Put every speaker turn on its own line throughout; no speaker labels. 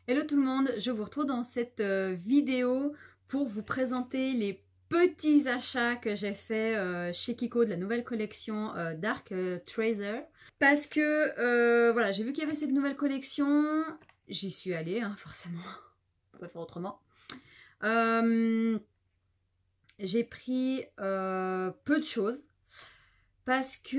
Hello tout le monde, je vous retrouve dans cette vidéo pour vous présenter les petits achats que j'ai fait chez Kiko de la nouvelle collection Dark Tracer. Parce que voilà, j'ai vu qu'il y avait cette nouvelle collection, j'y suis allée hein, forcément, on va pas faire autrement. J'ai pris peu de choses. Parce que,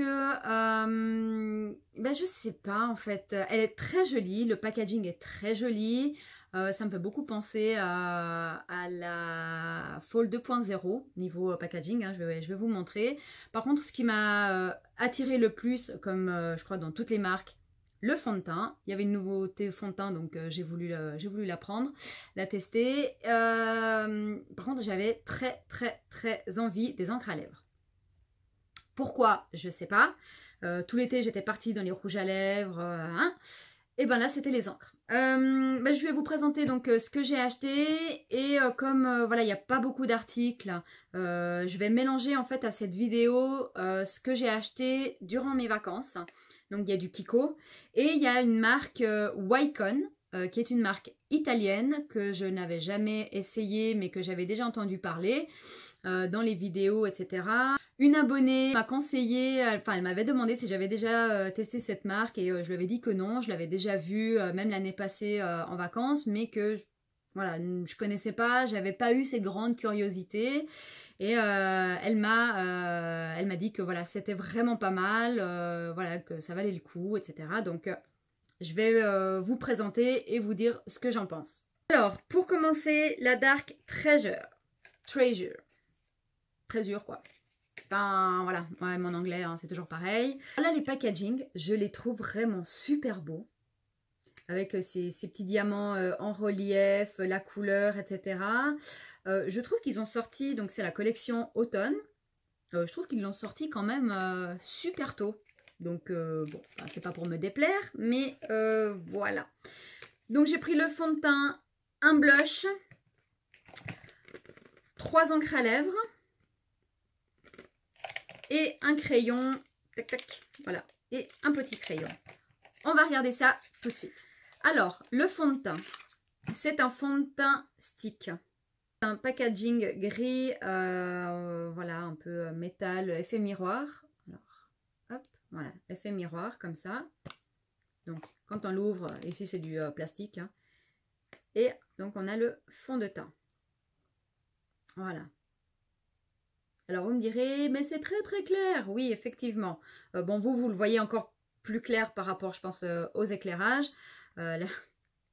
je sais pas en fait, elle est très jolie, le packaging est très joli, ça me fait beaucoup penser à la Fall 2.0 niveau packaging, hein, je vais vous montrer. Par contre, ce qui m'a attiré le plus, comme je crois dans toutes les marques, le fond de teint. Il y avait une nouveauté fond de teint, donc j'ai voulu la prendre, la tester. Par contre, j'avais très envie des encres à lèvres. Pourquoi? Je sais pas. Tout l'été, j'étais partie dans les rouges à lèvres. Et ben là, c'était les encres. Je vais vous présenter donc ce que j'ai acheté. Et comme voilà, il n'y a pas beaucoup d'articles, je vais mélanger en fait à cette vidéo ce que j'ai acheté durant mes vacances. Donc il y a du Kiko. Et il y a une marque Wycon, qui est une marque italienne que je n'avais jamais essayée, mais que j'avais déjà entendu parler dans les vidéos, etc. Une abonnée m'a conseillé, enfin elle m'avait demandé si j'avais déjà testé cette marque et je lui avais dit que non, je l'avais déjà vue même l'année passée en vacances, mais que voilà, je connaissais pas, j'avais pas eu cette grande curiosité et elle m'a dit que voilà, c'était vraiment pas mal, voilà, que ça valait le coup, etc. Donc je vais vous présenter et vous dire ce que j'en pense. Alors, pour commencer, la Dark Treasure. Treasure quoi. Enfin voilà, ouais, mon anglais hein, c'est toujours pareil. Là les packaging, je les trouve vraiment super beaux. Avec ces petits diamants en relief, la couleur, etc. Je trouve qu'ils ont sorti, donc c'est la collection automne. Je trouve qu'ils l'ont sorti quand même super tôt. Donc bon, c'est pas pour me déplaire, mais voilà. Donc j'ai pris le fond de teint, un blush, 3 encres à lèvres. Et un crayon, tac tac, voilà, et un petit crayon. On va regarder ça tout de suite. Alors, le fond de teint, c'est un fond de teint stick. Un packaging gris, voilà, un peu métal, effet miroir. Alors, hop, voilà, effet miroir, comme ça. Donc, quand on l'ouvre, ici c'est du plastique. Hein. Et donc, on a le fond de teint. Voilà. Alors, vous me direz, mais c'est très clair. Oui, effectivement. Bon, vous le voyez encore plus clair par rapport, je pense, aux éclairages. Là,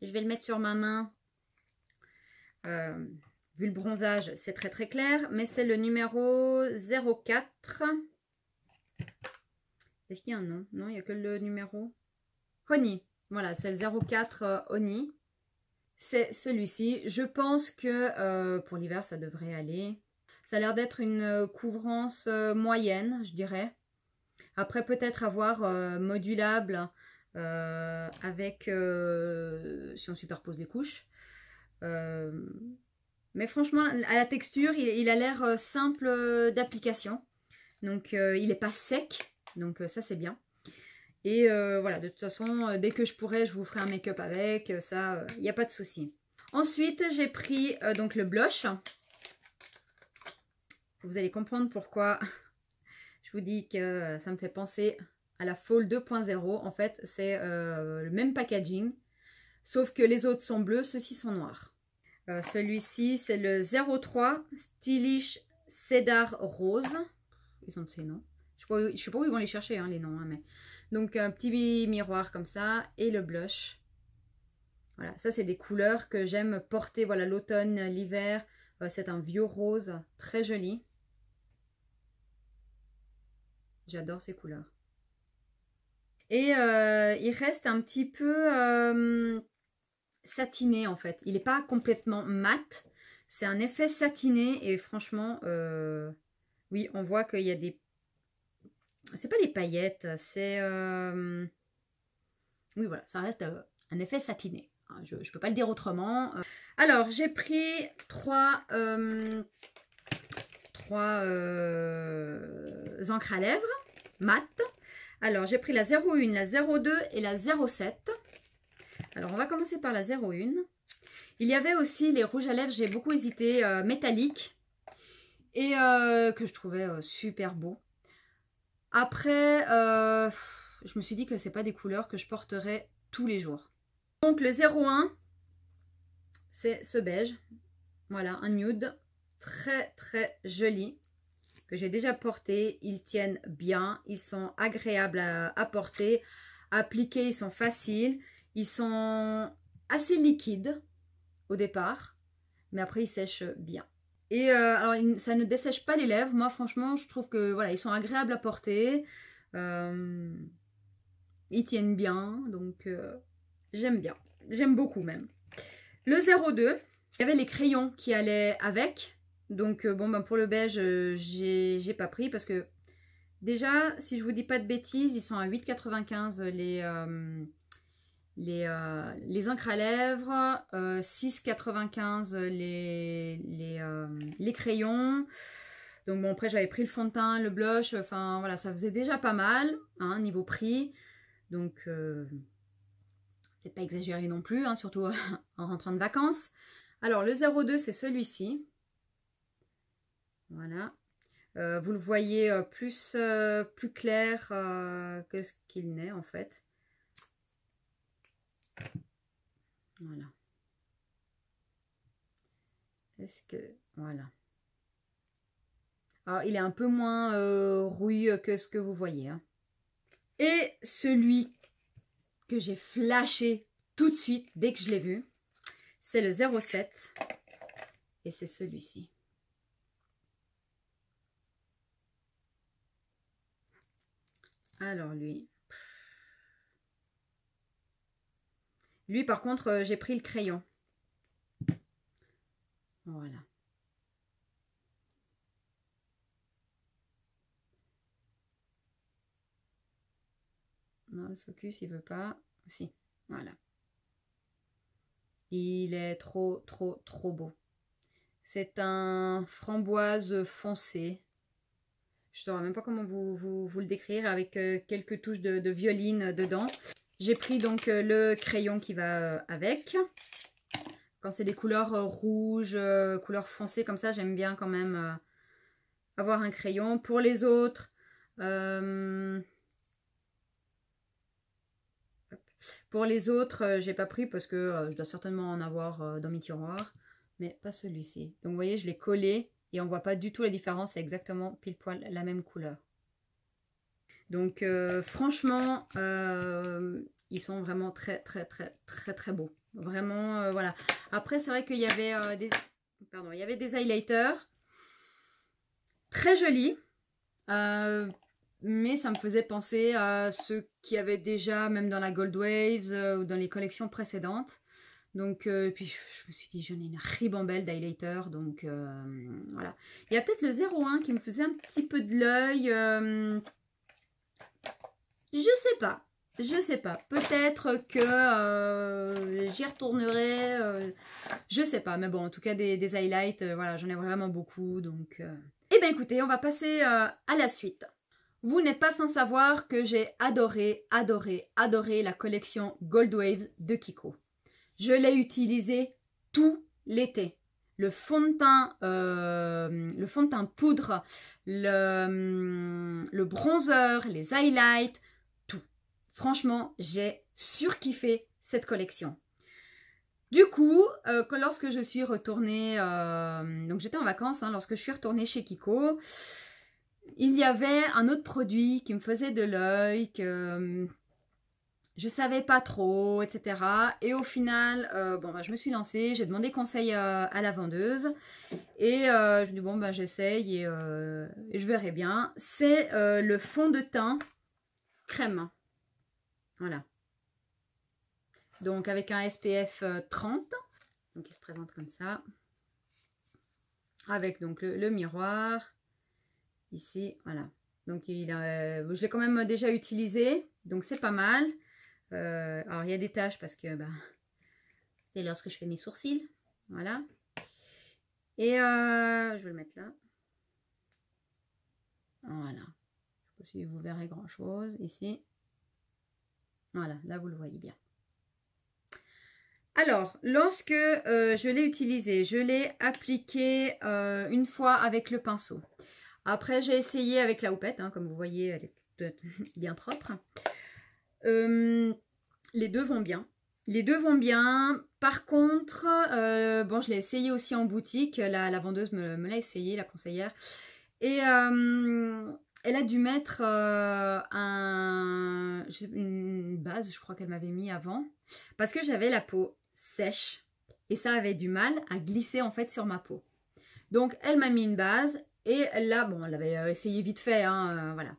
je vais le mettre sur ma main. Vu le bronzage, c'est très clair. Mais c'est le numéro 04. Est-ce qu'il y a un nom? Non, il n'y a que le numéro. Honey. Voilà, c'est le 04 Honey. C'est celui-ci. Je pense que pour l'hiver, ça devrait aller. Ça a l'air d'être une couvrance moyenne, je dirais. Après, peut-être avoir modulable avec, si on superpose les couches. Mais franchement, à la texture, il a l'air simple d'application. Donc, il n'est pas sec. Donc, ça, c'est bien. Et voilà, de toute façon, dès que je pourrai, je vous ferai un make-up avec. Ça, il n'y a pas de souci. Ensuite, j'ai pris donc le blush. Vous allez comprendre pourquoi je vous dis que ça me fait penser à la Fall 2.0. En fait, c'est le même packaging, sauf que les autres sont bleus, ceux-ci sont noirs. Celui-ci, c'est le 03 Stylish Cedar Rose. Ils ont de ces noms. Je sais pas où ils vont les chercher, hein, les noms. Hein, mais... Donc, un petit miroir comme ça et le blush. Voilà, ça, c'est des couleurs que j'aime porter. Voilà, l'automne, l'hiver. C'est un vieux rose très joli. J'adore ces couleurs. Et il reste un petit peu satiné en fait. Il n'est pas complètement mat. C'est un effet satiné et franchement, oui, on voit qu'il y a des... C'est pas des paillettes, c'est... Oui, voilà, ça reste un effet satiné. Je ne peux pas le dire autrement. Alors, j'ai pris trois encres à lèvres mat. Alors, j'ai pris la 01, la 02 et la 07. Alors, on va commencer par la 01. Il y avait aussi les rouges à lèvres, j'ai beaucoup hésité, métalliques. Et que je trouvais super beau. Après, je me suis dit que c'est pas des couleurs que je porterais tous les jours. Donc le 01, c'est ce beige. Voilà, un nude très très joli que j'ai déjà porté. Ils tiennent bien, ils sont agréables à porter. À appliquer, ils sont faciles. Ils sont assez liquides au départ, mais après ils sèchent bien. Et alors, ça ne dessèche pas les lèvres. Moi, franchement, je trouve que voilà, ils sont agréables à porter. Ils tiennent bien, donc j'aime bien. J'aime beaucoup même. Le 02, il y avait les crayons qui allaient avec. Donc, bon, ben, pour le beige, j'ai pas pris parce que déjà, si je vous dis pas de bêtises, ils sont à 8,95 les encres à lèvres, 6,95 les crayons. Donc bon, après j'avais pris le fond de teint, le blush, enfin voilà, ça faisait déjà pas mal, hein, niveau prix. Donc, peut-être pas exagéré non plus, hein, surtout en rentrant de vacances. Alors le 02, c'est celui-ci. Voilà. Vous le voyez plus clair que ce qu'il n'est en fait. Voilà. Est-ce que... Voilà. Alors, il est un peu moins rouille que ce que vous voyez. Hein. Et celui que j'ai flashé tout de suite, dès que je l'ai vu, c'est le 07. Et c'est celui-ci. Alors, lui... Lui, par contre, j'ai pris le crayon. Voilà. Non, le focus, il veut pas. Si, voilà. Il est trop beau. C'est un framboise foncé. Je ne saurais même pas comment vous le décrire avec quelques touches de violine dedans. J'ai pris donc le crayon qui va avec. Quand c'est des couleurs rouges, couleurs foncées comme ça, j'aime bien quand même avoir un crayon. Pour les autres, j'ai pas pris parce que je dois certainement en avoir dans mes tiroirs, mais pas celui-ci. Donc vous voyez, je l'ai collé et on voit pas du tout la différence, c'est exactement pile poil la même couleur. Donc franchement, ils sont vraiment très beaux. Vraiment, voilà. Après, c'est vrai qu'il y avait il y avait des highlighters très jolis. Mais ça me faisait penser à ceux qui avaient déjà, même dans la Gold Waves ou dans les collections précédentes. Donc, puis je me suis dit, j'en ai une ribambelle d'highlighter. Donc, voilà. Il y a peut-être le 01 qui me faisait un petit peu de l'œil. Je sais pas. Je sais pas. Peut-être que j'y retournerai. Je sais pas. Mais bon, en tout cas, des highlights, voilà, j'en ai vraiment beaucoup. Donc, eh bien, écoutez, on va passer à la suite. Vous n'êtes pas sans savoir que j'ai adoré la collection Gold Waves de Kiko. Je l'ai utilisé tout l'été. Le fond de teint poudre, le bronzer, les highlights, tout. Franchement, j'ai surkiffé cette collection. Du coup, lorsque je suis retournée, donc j'étais en vacances, hein, lorsque je suis retournée chez Kiko, il y avait un autre produit qui me faisait de l'œil, que je savais pas trop, etc. Et au final, bon, bah, je me suis lancée, j'ai demandé conseil à la vendeuse. Et je me dis, bon, bah, j'essaye et je verrai bien. C'est le fond de teint crème. Voilà. Donc avec un SPF 30. Donc il se présente comme ça. Avec donc le miroir. Ici, voilà. Donc je l'ai quand même déjà utilisé. Donc c'est pas mal. Alors il y a des taches parce que bah, c'est lorsque je fais mes sourcils. Voilà. Et je vais le mettre là. Voilà. Je ne sais pas si vous verrez grand chose ici. Voilà, là vous le voyez bien. Alors, lorsque je l'ai utilisé, je l'ai appliqué une fois avec le pinceau. Après, j'ai essayé avec la houppette, hein, comme vous voyez, elle est toute bien propre. Les deux vont bien. Les deux vont bien. Par contre, bon, je l'ai essayé aussi en boutique. La vendeuse me l'a essayé, la conseillère. Et elle a dû mettre une base, je crois qu'elle m'avait mis avant. Parce que j'avais la peau sèche. Et ça avait du mal à glisser en fait sur ma peau. Donc, elle m'a mis une base. Et là, bon, elle avait essayé vite fait, hein, voilà.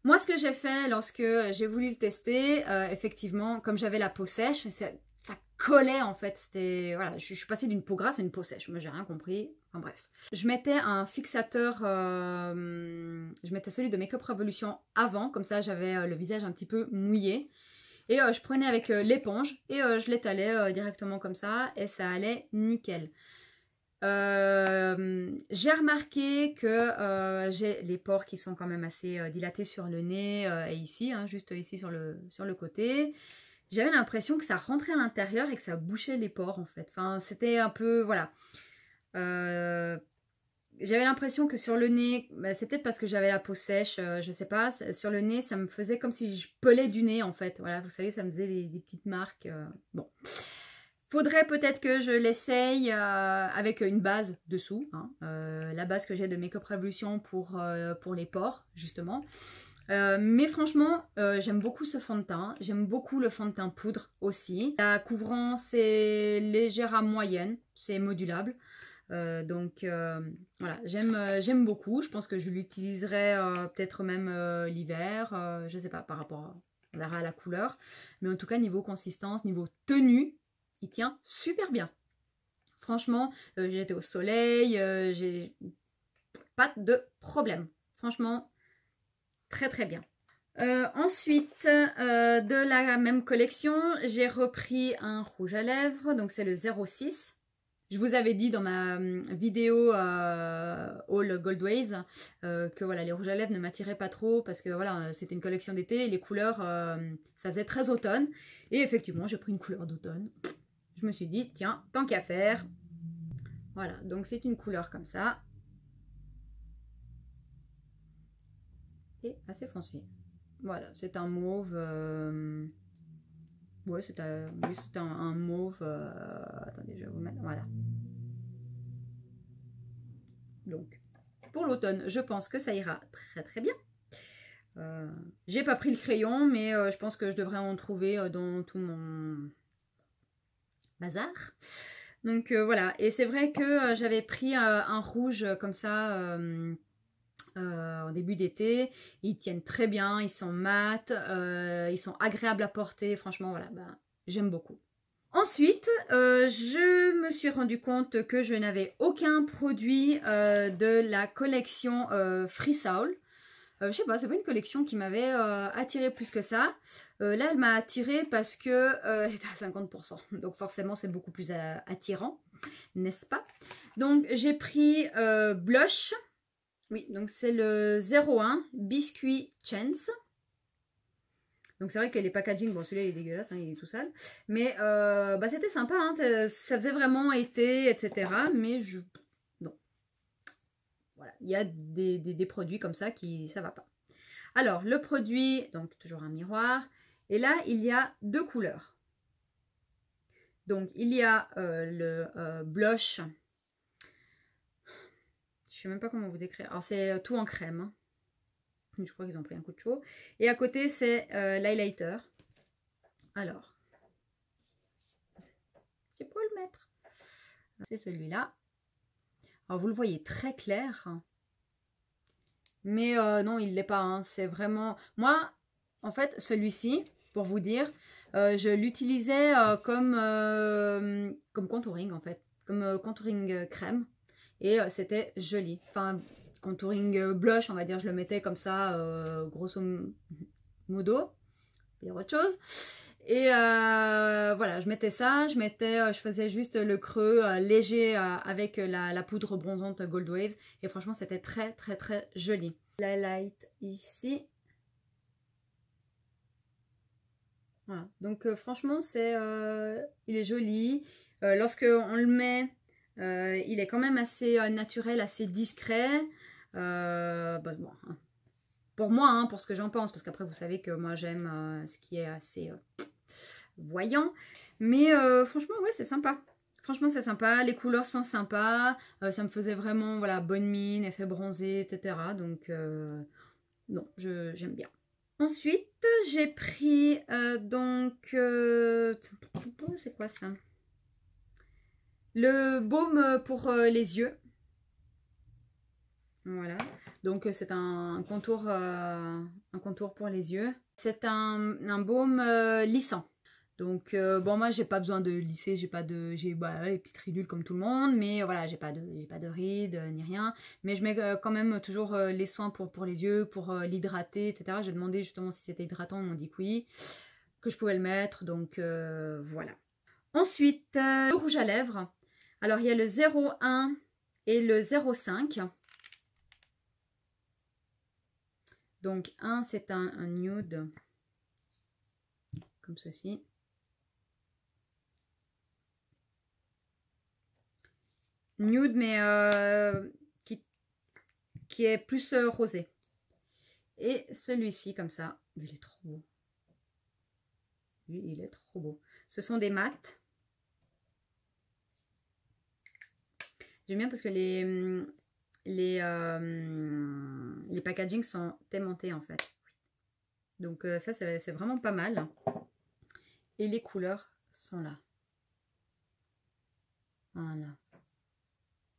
Moi, ce que j'ai fait lorsque j'ai voulu le tester, effectivement, comme j'avais la peau sèche, ça collait en fait. C'était voilà, je suis passée d'une peau grasse à une peau sèche. Moi, j'ai rien compris. Enfin bref. Je mettais un fixateur, je mettais celui de Make Up Revolution avant, comme ça j'avais le visage un petit peu mouillé. Et je prenais avec l'éponge et je l'étalais directement comme ça et ça allait nickel. J'ai remarqué que j'ai les pores qui sont quand même assez dilatés sur le nez et ici, hein, juste ici sur le côté. J'avais l'impression que ça rentrait à l'intérieur et que ça bouchait les pores en fait. Enfin, c'était un peu, voilà. J'avais l'impression que sur le nez, bah, c'est peut-être parce que j'avais la peau sèche, je sais pas. Sur le nez, ça me faisait comme si je pelais du nez en fait. Voilà, vous savez, ça me faisait des petites marques. Bon. Faudrait peut-être que je l'essaye avec une base dessous, hein, la base que j'ai de Make Up Revolution pour les pores, justement. Mais franchement, j'aime beaucoup ce fond de teint. J'aime beaucoup le fond de teint poudre aussi. La couvrance est légère à moyenne, c'est modulable. Donc voilà, j'aime beaucoup. Je pense que je l'utiliserai peut-être même l'hiver, je sais pas, par rapport on verra à la couleur. Mais en tout cas, niveau consistance, niveau tenue, il tient super bien. Franchement, j'ai été au soleil, j'ai pas de problème. Franchement, très très bien. Ensuite, de la même collection, j'ai repris un rouge à lèvres, donc c'est le 06. Je vous avais dit dans ma vidéo All Gold Waves que voilà, les rouges à lèvres ne m'attiraient pas trop parce que voilà, c'était une collection d'été et les couleurs, ça faisait très automne. Et effectivement, j'ai pris une couleur d'automne. Je me suis dit, tiens, tant qu'à faire. Voilà, donc c'est une couleur comme ça. Et assez foncé. Voilà, c'est un mauve. Ouais, c'est un mauve. Attendez, je vais vous mettre. Voilà. Donc, pour l'automne, je pense que ça ira très très bien. J'ai pas pris le crayon, mais je pense que je devrais en trouver dans tout mon bazar. Donc voilà, et c'est vrai que j'avais pris un rouge comme ça en début d'été. Ils tiennent très bien, ils sont mat, ils sont agréables à porter. Franchement, voilà, bah, j'aime beaucoup. Ensuite, je me suis rendu compte que je n'avais aucun produit de la collection Free Soul. Je sais pas, c'est pas une collection qui m'avait attirée plus que ça. Là, elle m'a attirée parce que elle était à 50%. Donc forcément, c'est beaucoup plus attirant, n'est-ce pas? Donc j'ai pris Blush. Oui, donc c'est le 01 Biscuit Chance. Donc c'est vrai que les packaging, bon celui-là il est dégueulasse, hein, il est tout sale. Mais bah, c'était sympa, hein, ça faisait vraiment été, etc. Mais je... non. Voilà, il y a des produits comme ça qui ça va pas. Alors le produit, donc toujours un miroir. Et là il y a deux couleurs. Donc il y a le blush. Je sais même pas comment vous décrire. Alors c'est tout en crème. Hein. Je crois qu'ils ont pris un coup de chaud. Et à côté, c'est l'highlighter. Alors, je peux le mettre. C'est celui-là. Alors, vous le voyez très clair. Mais non, il ne l'est pas. Hein. C'est vraiment... Moi, en fait, celui-ci, pour vous dire, je l'utilisais comme contouring, en fait. Comme contouring crème. Et c'était joli. Enfin... contouring blush, on va dire, je le mettais comme ça, grosso modo, dire autre chose. Et voilà, je mettais ça, je faisais juste le creux léger avec la poudre bronzante Gold Waves. Et franchement, c'était très, très, très joli. L'highlight ici. Voilà. Donc franchement, il est joli. Lorsque on le met, il est quand même assez naturel, assez discret. Bon, hein. Pour moi, hein, pour ce que j'en pense, parce qu'après vous savez que moi j'aime ce qui est assez voyant. Mais franchement, ouais, c'est sympa. Franchement, c'est sympa. Les couleurs sont sympas. Ça me faisait vraiment, voilà, bonne mine, effet bronzé, etc. Donc, non, j'aime bien. Ensuite, j'ai pris c'est quoi ça? Le baume pour les yeux. Voilà. Donc, c'est un contour pour les yeux. C'est un baume lissant. Donc, bon, moi, j'ai pas besoin de lisser, j'ai les petites ridules comme tout le monde, mais voilà, j'ai pas de rides ni rien. Mais je mets quand même toujours les soins pour les yeux, pour l'hydrater, etc. J'ai demandé justement si c'était hydratant, ils m'ont dit que oui, que je pouvais le mettre, donc voilà. Ensuite, le rouge à lèvres. Alors, il y a le 01 et le 05. Donc, c'est un nude, comme ceci. Nude, mais qui est plus rosé. Et celui-ci, comme ça, il est trop beau. Lui, il est trop beau. Ce sont des mats. J'aime bien parce que les packagings sont aimantés en fait. Donc ça, c'est vraiment pas mal. Et les couleurs sont là. Voilà.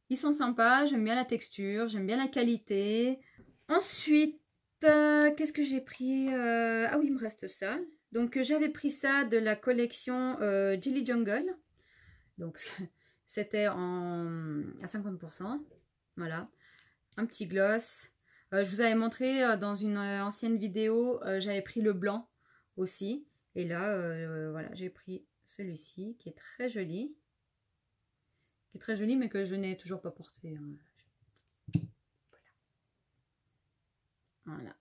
Ils sont sympas, j'aime bien la texture, j'aime bien la qualité. Ensuite, qu'est-ce que j'ai pris? Ah oui, il me reste ça. Donc, j'avais pris ça de la collection Jelly Jungle. Donc, c'était à 50%. Voilà. Un petit gloss. Je vous avais montré dans une ancienne vidéo, j'avais pris le blanc aussi. Et là, voilà, j'ai pris celui-ci qui est très joli. Qui est très joli, mais que je n'ai toujours pas porté. Voilà.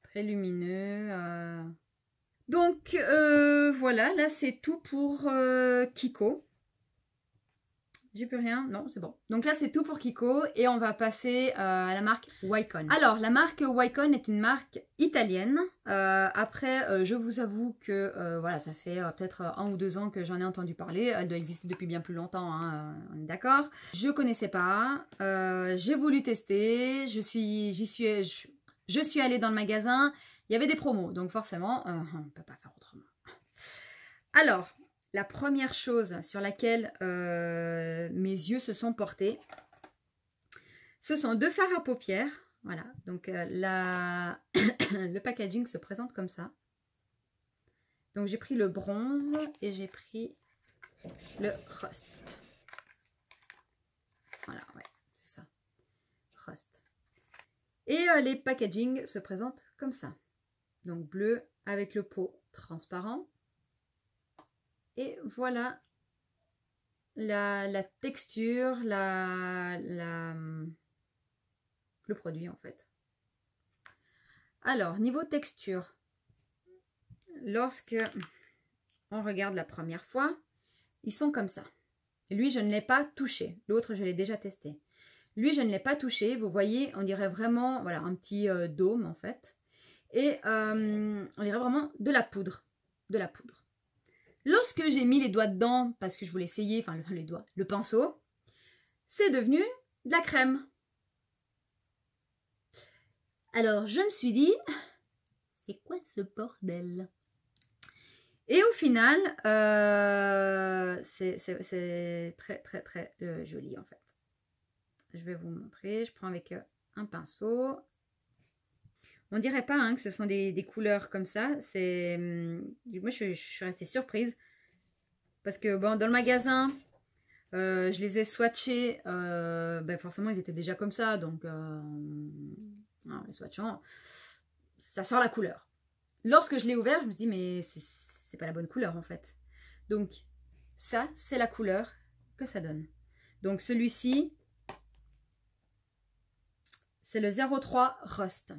Très lumineux. Donc, voilà, là, c'est tout pour Kiko. J'ai plus rien? Non, c'est bon. Donc là, c'est tout pour Kiko et on va passer à la marque Wycon. Alors, la marque Wycon est une marque italienne. Après, je vous avoue que voilà, ça fait peut-être 1 ou 2 ans que j'en ai entendu parler. Elle doit exister depuis bien plus longtemps, hein, on est d'accord. Je connaissais pas. J'ai voulu tester. Je suis allée dans le magasin. Il y avait des promos, donc forcément, on ne peut pas faire autrement. Alors, la première chose sur laquelle mes yeux se sont portés, ce sont 2 fards à paupières. Voilà, donc le packaging se présente comme ça. Donc j'ai pris le bronze et j'ai pris le rust. Voilà, ouais, c'est ça. Rust. Et les packaging se présentent comme ça. Donc bleu avec le pot transparent. Et voilà la texture, le produit en fait. Alors, niveau texture, lorsque on regarde la première fois, ils sont comme ça. Lui, je ne l'ai pas touché. L'autre, je l'ai déjà testé. Lui, je ne l'ai pas touché. Vous voyez, on dirait vraiment, voilà, un petit dôme en fait. Et on dirait vraiment de la poudre. De la poudre. Lorsque j'ai mis les doigts dedans, parce que je voulais essayer, enfin le pinceau, c'est devenu de la crème. Alors je me suis dit, c'est quoi ce bordel? Et au final, c'est très très très joli en fait. Je vais vous montrer, je prends avec un pinceau. On dirait pas hein, que ce sont des couleurs comme ça. Moi, je suis restée surprise. Parce que bon, dans le magasin, je les ai swatchés. Ben forcément, ils étaient déjà comme ça. Donc, en les swatchant, ça sort la couleur. Lorsque je l'ai ouvert, je me suis dit, mais c'est pas la bonne couleur en fait. Donc, ça, c'est la couleur que ça donne. Donc, celui-ci, c'est le 03 Rust.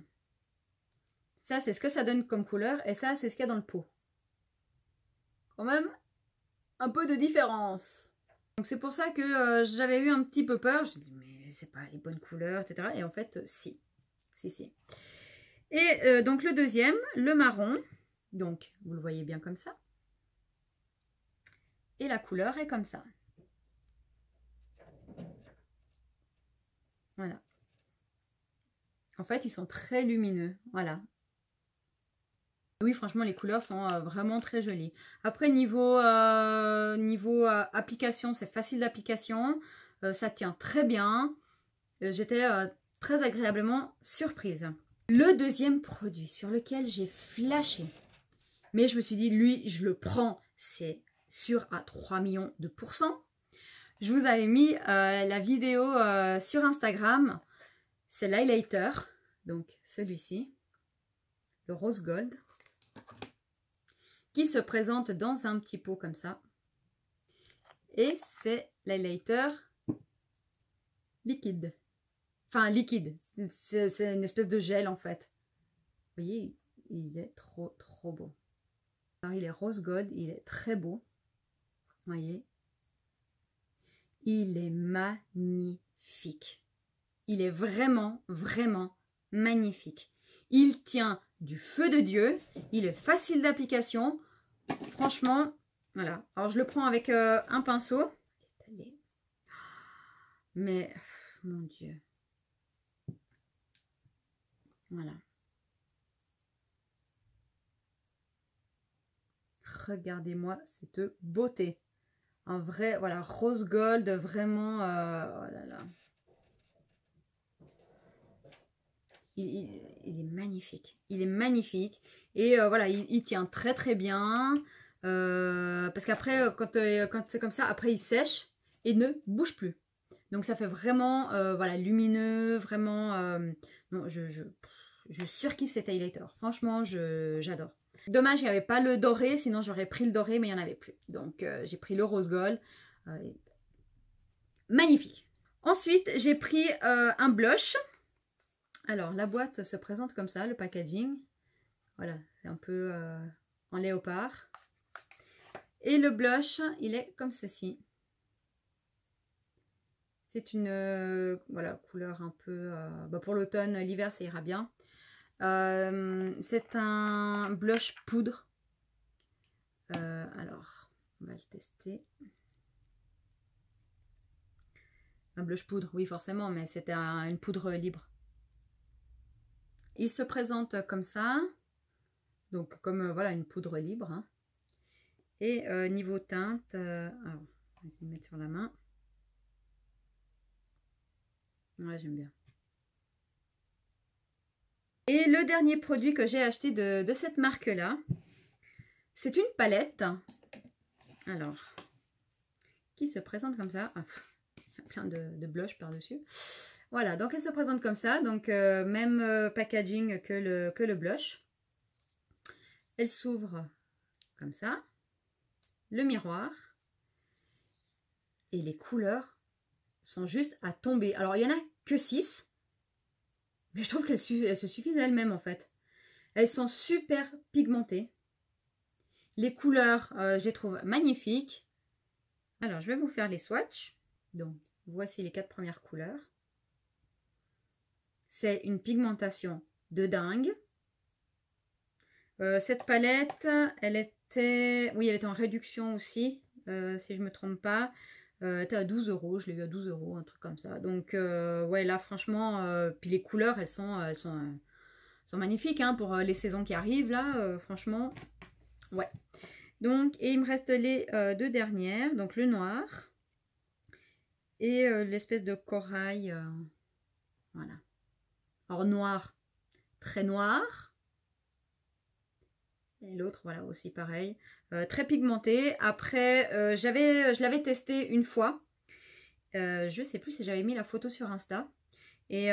Ça, c'est ce que ça donne comme couleur. Et ça, c'est ce qu'il y a dans le pot. Quand même, un peu de différence. Donc c'est pour ça que j'avais eu un petit peu peur. Je me dis, mais c'est pas les bonnes couleurs, etc. Et en fait, si. Si. Et donc le deuxième, le marron. Donc, vous le voyez bien comme ça. Et la couleur est comme ça. Voilà. En fait, ils sont très lumineux. Voilà. Oui, franchement, les couleurs sont vraiment très jolies. Après, niveau application, c'est facile d'application. Ça tient très bien. J'étais très agréablement surprise. Le deuxième produit sur lequel j'ai flashé. Mais je me suis dit, lui, je le prends. C'est sûr à 3 millions de pourcents. Je vous avais mis la vidéo sur Instagram. C'est l'highlighter. Donc, celui-ci. Le rose gold. Qui se présente dans un petit pot comme ça. Et c'est l'highlighter liquide. Enfin, liquide. C'est une espèce de gel en fait. Vous voyez, il est trop beau. Alors, il est rose gold, il est très beau. Vous voyez. Il est magnifique. Il est vraiment magnifique. Il tient du feu de Dieu. Il est facile d'application. Franchement, voilà. Alors, je le prends avec un pinceau. Mais, mon Dieu. Voilà. Regardez-moi cette beauté. Un vrai, voilà, rose gold, vraiment, oh là là. Il est magnifique. Il est magnifique. Et voilà, il tient très bien. Parce qu'après, quand c'est comme ça, après il sèche et ne bouge plus. Donc ça fait vraiment, voilà, lumineux, vraiment... non, je surkiffe cet highlighter. Franchement, j'adore. Dommage, il n'y avait pas le doré, sinon j'aurais pris le doré, mais il n'y en avait plus. Donc j'ai pris le rose gold. Magnifique. Ensuite, j'ai pris un blush. Alors, la boîte se présente comme ça, le packaging. Voilà, c'est un peu en léopard. Et le blush, il est comme ceci. C'est une voilà, couleur un peu... bah pour l'automne, l'hiver, ça ira bien. C'est un blush poudre. Alors, on va le tester. Un blush poudre, oui forcément, mais c'est une poudre libre. Il se présente comme ça. Donc comme voilà une poudre libre. Hein. Et niveau teinte, alors, on va essayer de mettre sur la main. Ouais, j'aime bien. Et le dernier produit que j'ai acheté de cette marque-là, c'est une palette. Alors, qui se présente comme ça. Ah, il y a plein de blush par-dessus. Voilà, donc elle se présente comme ça. Donc, même packaging que le blush. Elle s'ouvre comme ça. Le miroir. Et les couleurs sont juste à tomber. Alors, il n'y en a que 6. Mais je trouve qu'elles se suffisent elles-mêmes en fait. Elles sont super pigmentées. Les couleurs, je les trouve magnifiques. Alors, je vais vous faire les swatchs. Donc, voici les 4 premières couleurs. C'est une pigmentation de dingue. Cette palette, elle était... Oui, elle était en réduction aussi, si je ne me trompe pas. Elle était à 12 €, je l'ai eu à 12 €, un truc comme ça. Donc, ouais, là, franchement, puis les couleurs, elles sont magnifiques hein, pour les saisons qui arrivent, là, franchement, ouais. Donc, et il me reste les 2 dernières, donc le noir et l'espèce de corail, voilà. Alors, noir, très noir. Et l'autre, voilà, aussi pareil. Très pigmenté. Après, je l'avais testé une fois. Je sais plus si j'avais mis la photo sur Insta. Et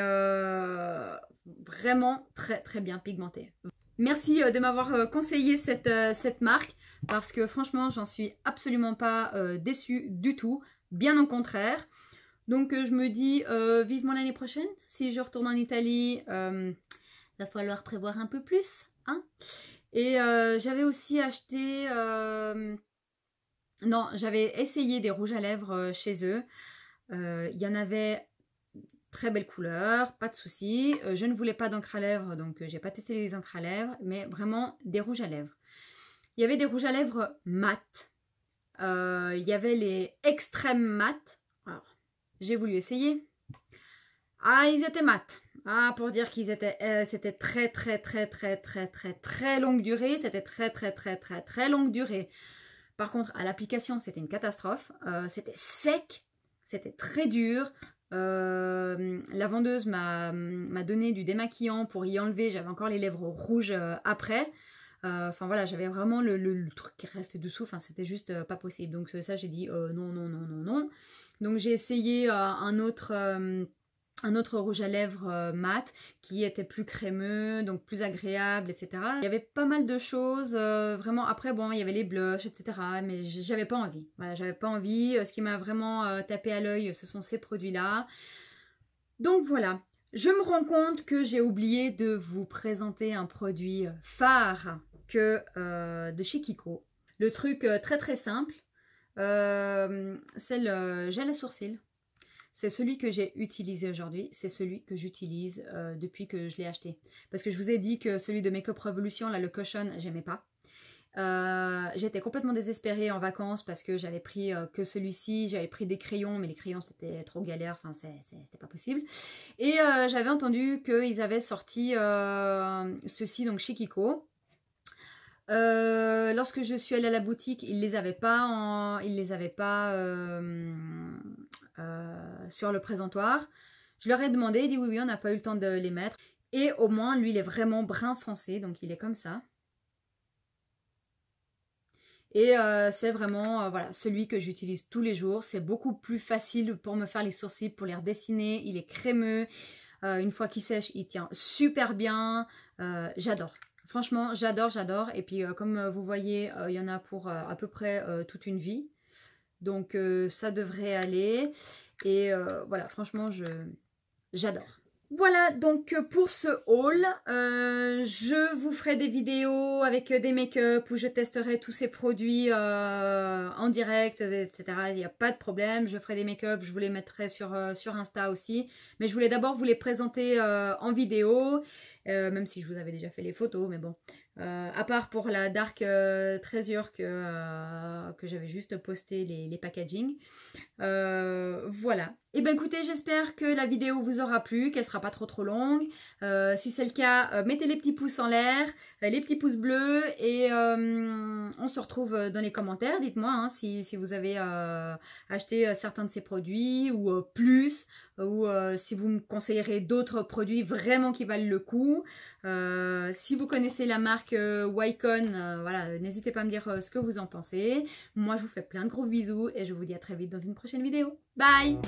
vraiment très bien pigmenté. Merci de m'avoir conseillé cette marque. Parce que franchement, j'en suis absolument pas déçue du tout. Bien au contraire. Donc je me dis vivement l'année prochaine. Si je retourne en Italie... va falloir prévoir un peu plus, hein. Et j'avais aussi acheté... non, j'avais essayé des rouges à lèvres chez eux. Il y en avait très belle couleur, pas de souci. Je ne voulais pas d'encre à lèvres, donc j'ai pas testé les encres à lèvres, mais vraiment des rouges à lèvres. Il y avait des rouges à lèvres mat. Il y avait les extrêmes mat. Alors, j'ai voulu essayer. Ah, ils étaient mat. Ah, pour dire qu'ils étaient, c'était très longue durée. C'était très longue durée. Par contre, à l'application, c'était une catastrophe. C'était sec, c'était très dur. La vendeuse m'a donné du démaquillant pour y enlever. J'avais encore les lèvres rouges après. Enfin voilà, j'avais vraiment le truc qui restait dessous. Enfin, c'était juste pas possible. Donc ça, j'ai dit non. Donc j'ai essayé un autre rouge à lèvres mat qui était plus crémeux, donc plus agréable, etc. Il y avait pas mal de choses, vraiment. Après, bon, il y avait les blushs, etc. Mais j'avais pas envie. Voilà, j'avais pas envie. Ce qui m'a vraiment tapé à l'œil, ce sont ces produits-là. Donc voilà. Je me rends compte que j'ai oublié de vous présenter un produit phare de chez Kiko. Le truc très simple, c'est le gel à sourcils. C'est celui que j'ai utilisé aujourd'hui, c'est celui que j'utilise depuis que je l'ai acheté. Parce que je vous ai dit que celui de Makeup Revolution, là, le Cushion, j'aimais pas. J'étais complètement désespérée en vacances parce que j'avais pris que celui-ci, j'avais pris des crayons, mais les crayons c'était trop galère, enfin c'était pas possible. Et j'avais entendu qu'ils avaient sorti ceci donc chez Kiko. Lorsque je suis allée à la boutique, ils les avaient pas, sur le présentoir. Je leur ai demandé, ils disent oui, on n'a pas eu le temps de les mettre. Et au moins, lui, il est vraiment brun foncé, donc il est comme ça. Et c'est vraiment voilà, celui que j'utilise tous les jours. C'est beaucoup plus facile pour me faire les sourcils, pour les redessiner. Il est crémeux. Une fois qu'il sèche, il tient super bien. J'adore. Franchement, j'adore. Et puis, comme vous voyez, il y en a pour à peu près toute une vie. Donc, ça devrait aller. Et voilà, franchement, j'adore. Voilà, donc pour ce haul, je vous ferai des vidéos avec des make-up où je testerai tous ces produits en direct, etc. Il n'y a pas de problème, je ferai des make-up, je vous les mettrai sur Insta aussi. Mais je voulais d'abord vous les présenter en vidéo, même si je vous avais déjà fait les photos, mais bon. À part pour la Dark Treasure que j'avais juste posté les packaging. Voilà. Et ben écoutez, j'espère que la vidéo vous aura plu, qu'elle sera pas trop longue. Si c'est le cas, mettez les petits pouces en l'air, les petits pouces bleus et on se retrouve dans les commentaires. Dites-moi hein, si vous avez acheté certains de ces produits ou plus, ou si vous me conseillerez d'autres produits vraiment qui valent le coup. Si vous connaissez la marque Wycon, voilà, n'hésitez pas à me dire ce que vous en pensez. Moi, je vous fais plein de gros bisous et je vous dis à très vite dans une prochaine vidéo. Bye!